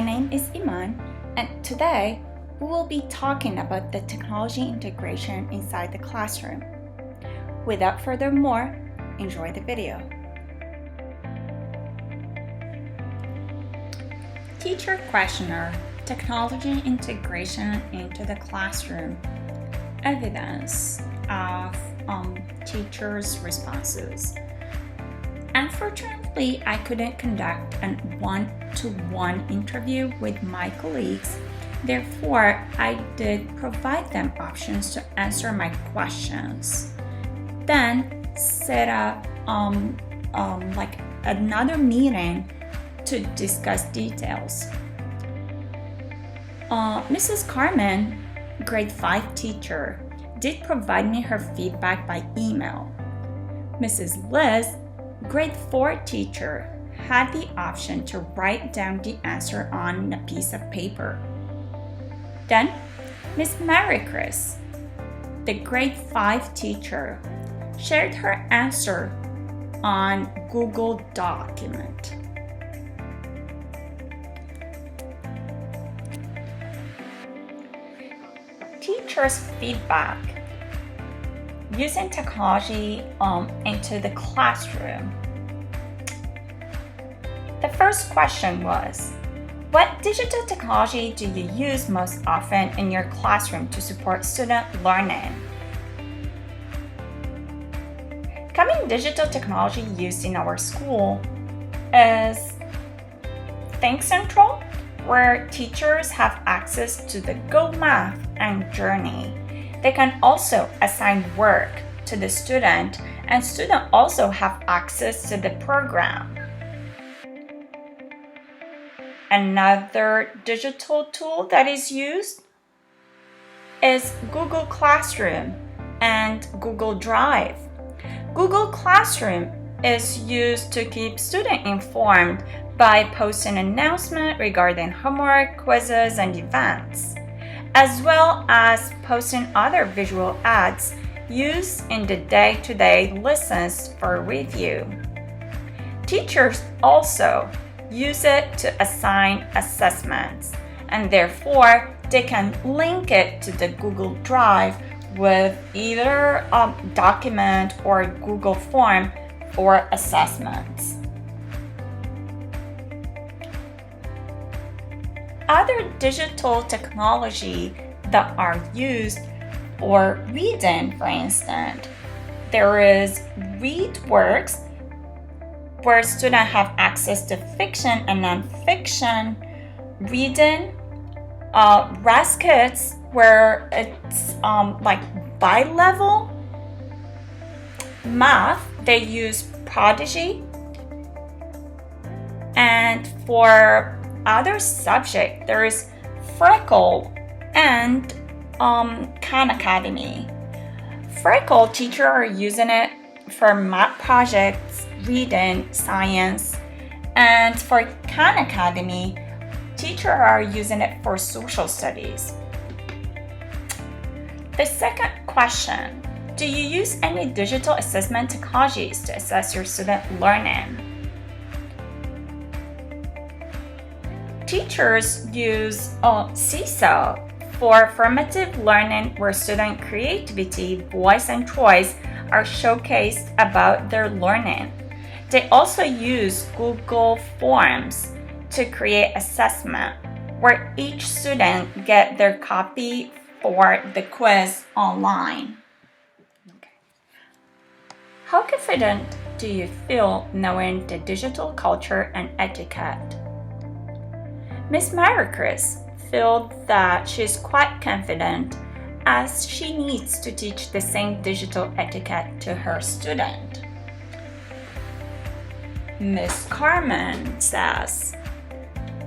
name is Iman, and today we will be talking about the technology integration inside the classroom. Without further more, enjoy the video. Teacher questionnaire: technology integration into the classroom. Evidence of teachers' responses. Unfortunately, I couldn't conduct a one-to-one interview with my colleagues. Therefore, I did provide them options to answer my questions. Then set up like another meeting to discuss details. Mrs. Carmen, grade 5 teacher, did provide me her feedback by email. Mrs. Liz, grade 4 teacher, had the option to write down the answer on a piece of paper. Then, Miss Mary Chris, the grade 5 teacher, shared her answer on Google document. Teachers' feedback using technology into the classroom. The first question was, what digital technology do you use most often in your classroom to support student learning? Common digital technology used in our school is Think Central, where teachers have access to the Go Math and Journey. They can also assign work to the student, and students also have access to the program. Another digital tool that is used is Google Classroom and Google Drive. Google Classroom is used to keep students informed by posting announcements regarding homework, quizzes, and events, as well as posting other visual ads used in the day-to-day lessons for review. Teachers also use it to assign assessments, and therefore they can link it to the Google Drive with either a document or Google form for assessments. Other digital technology that are used for reading, for instance, there is ReadWorks, where students have access to fiction and non-fiction reading. Raskits, where it's like bi-level. Math, they use Prodigy. And for other subject, there is Freckle and Khan Academy. Freckle, teachers are using it for math projects, reading, science, and for Khan Academy, teachers are using it for social studies. The second question, do you use any digital assessment technologies to assess your student learning? Teachers use Seesaw for formative learning, where student creativity, voice, and choice are showcased about their learning. They also use Google Forms to create assessment, where each student get their copy for the quiz online. How confident do you feel knowing the digital culture and etiquette? Miss Mary Chris feels that she is quite confident, as she needs to teach the same digital etiquette to her student. Miss Carmen says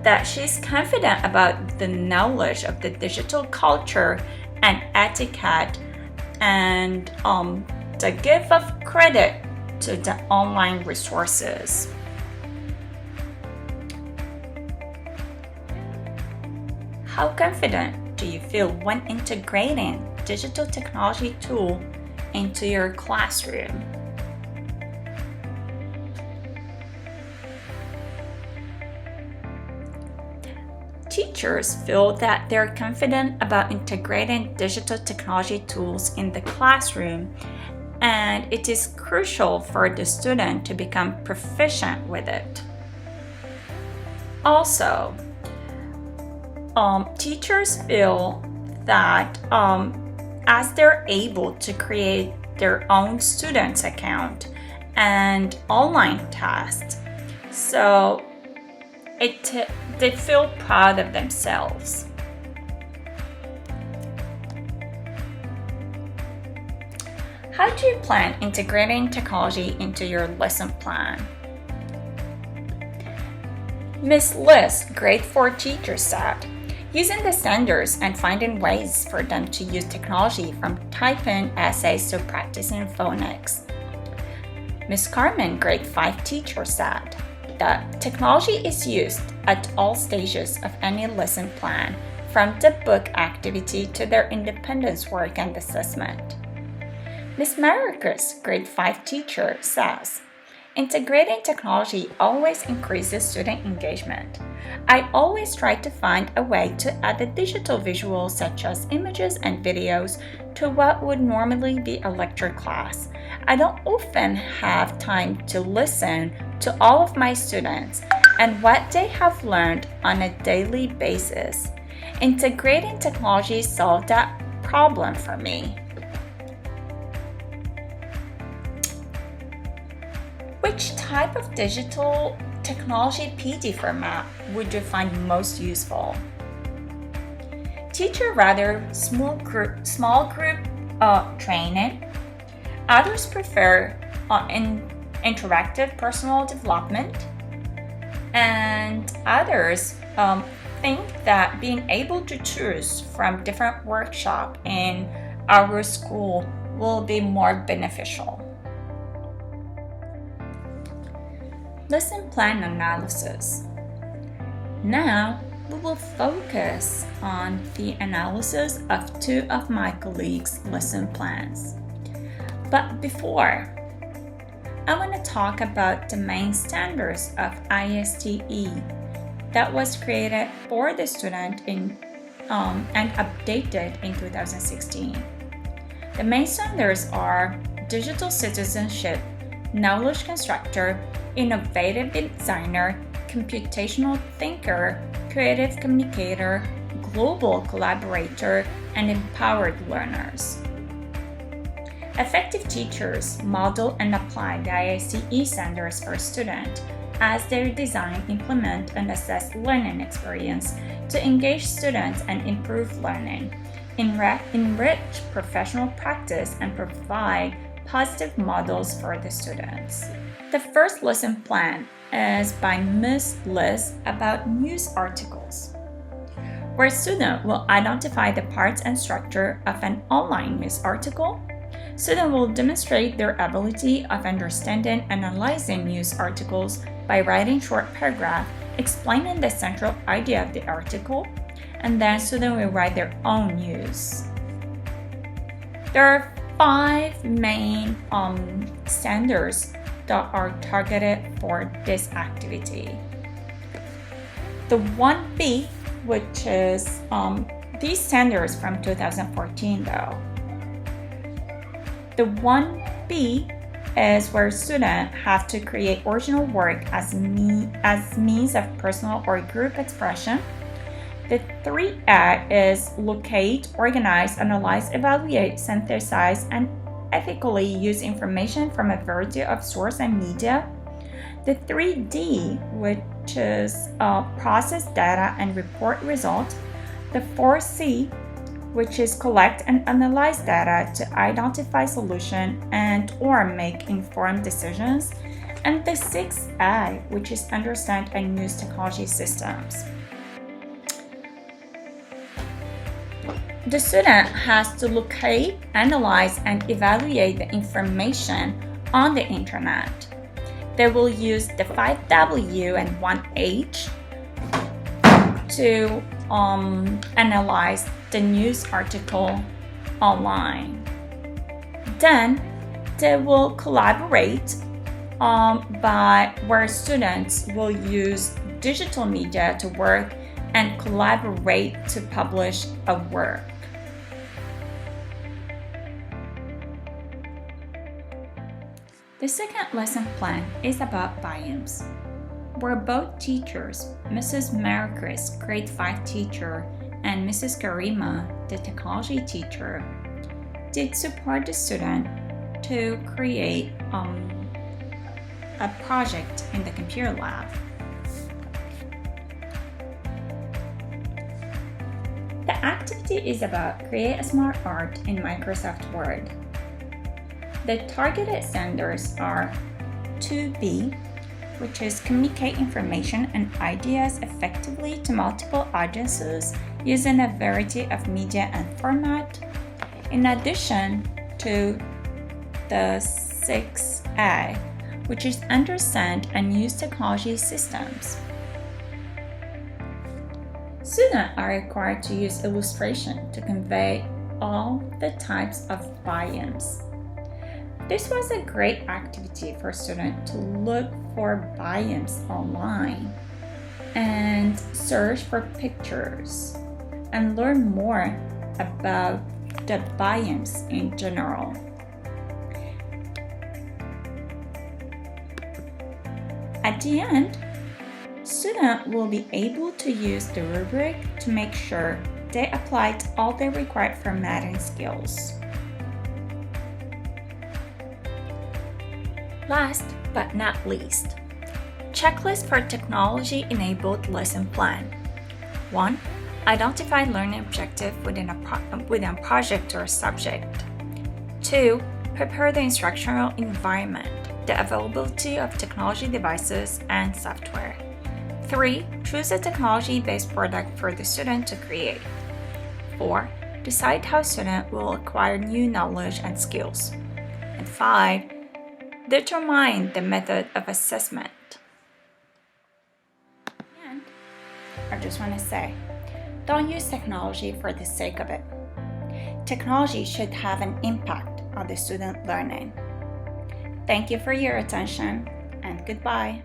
that she's confident about the knowledge of the digital culture and etiquette, and the give of credit to the online resources. How confident do you feel when integrating digital technology tool into your classroom? teachers feel that they're confident about integrating digital technology tools in the classroom, and it is crucial for the student to become proficient with it. Also, teachers feel that as they're able to create their own students account and online tasks, so they feel proud of themselves. How do you plan integrating technology into your lesson plan? Miss Liz, grade 4 teacher, said, using the standards and finding ways for them to use technology from typing essays to practicing phonics. Miss Carmen, grade 5 teacher, said that technology is used at all stages of any lesson plan, from the book activity to their independence work and assessment. Miss Maricus, grade 5 teacher, says, integrating technology always increases student engagement. I always try to find a way to add the digital visuals such as images and videos to what would normally be a lecture class. I don't often have time to listen to all of my students and what they have learned on a daily basis. Integrating technology solved that problem for me. Which type of digital technology PD format would you find most useful? Teacher rather small group training. Others prefer interactive personal development, and others think that being able to choose from different workshops in our school will be more beneficial. Lesson plan analysis. Now, we will focus on the analysis of two of my colleagues' lesson plans. But before, I want to talk about the main standards of ISTE that was created for the student and updated in 2016. The main standards are digital citizenship, knowledge constructor, innovative designer, computational thinker, creative communicator, global collaborator, and empowered learners. Effective teachers model and apply the ISTE standards for students as they design, implement, and assess learning experience to engage students and improve learning, enrich professional practice, and provide positive models for the students. The first lesson plan is by Ms. Liz about news articles, where students will identify the parts and structure of an online news article. Students will demonstrate their ability of understanding and analyzing news articles by writing short paragraphs explaining the central idea of the article, and then students will write their own news. There are 5 main standards that are targeted for this activity. The 1B, which is these standards from 2014 though. The 1B is where students have to create original work as means of personal or group expression. The 3A is locate, organize, analyze, evaluate, synthesize, and ethically use information from a variety of sources and media. The 3D, which is process data and report results. The 4C, which is collect and analyze data to identify solutions and or make informed decisions. And the 6A, which is understand and use technology systems. The student has to locate, analyze, and evaluate the information on the internet. They will use the 5W and 1H to analyze the news article online. Then they will collaborate by where students will use digital media to work and collaborate to publish a work. The second lesson plan is about biomes, where both teachers, Mrs. Maricris, grade 5 teacher, and Mrs. Karima, the technology teacher, did support the student to create a project in the computer lab. The activity is about create a smart art in Microsoft Word. The targeted senders are 2B, which is communicate information and ideas effectively to multiple audiences using a variety of media and format, in addition to the 6A, which is understand and use technology systems. Students are required to use illustration to convey all the types of biomes. This was a great activity for students to look for biomes online and search for pictures and learn more about the biomes in general. At the end, students will be able to use the rubric to make sure they applied all the required formatting skills. Last but not least, checklist for technology-enabled lesson plan. 1. Identify learning objective within a project or subject. 2. Prepare the instructional environment, the availability of technology devices and software. 3. Choose a technology-based product for the student to create. 4. Decide how student will acquire new knowledge and skills. And 5. Determine the method of assessment. And I just want to say, don't use technology for the sake of it. Technology should have an impact on the student learning. Thank you for your attention, and goodbye.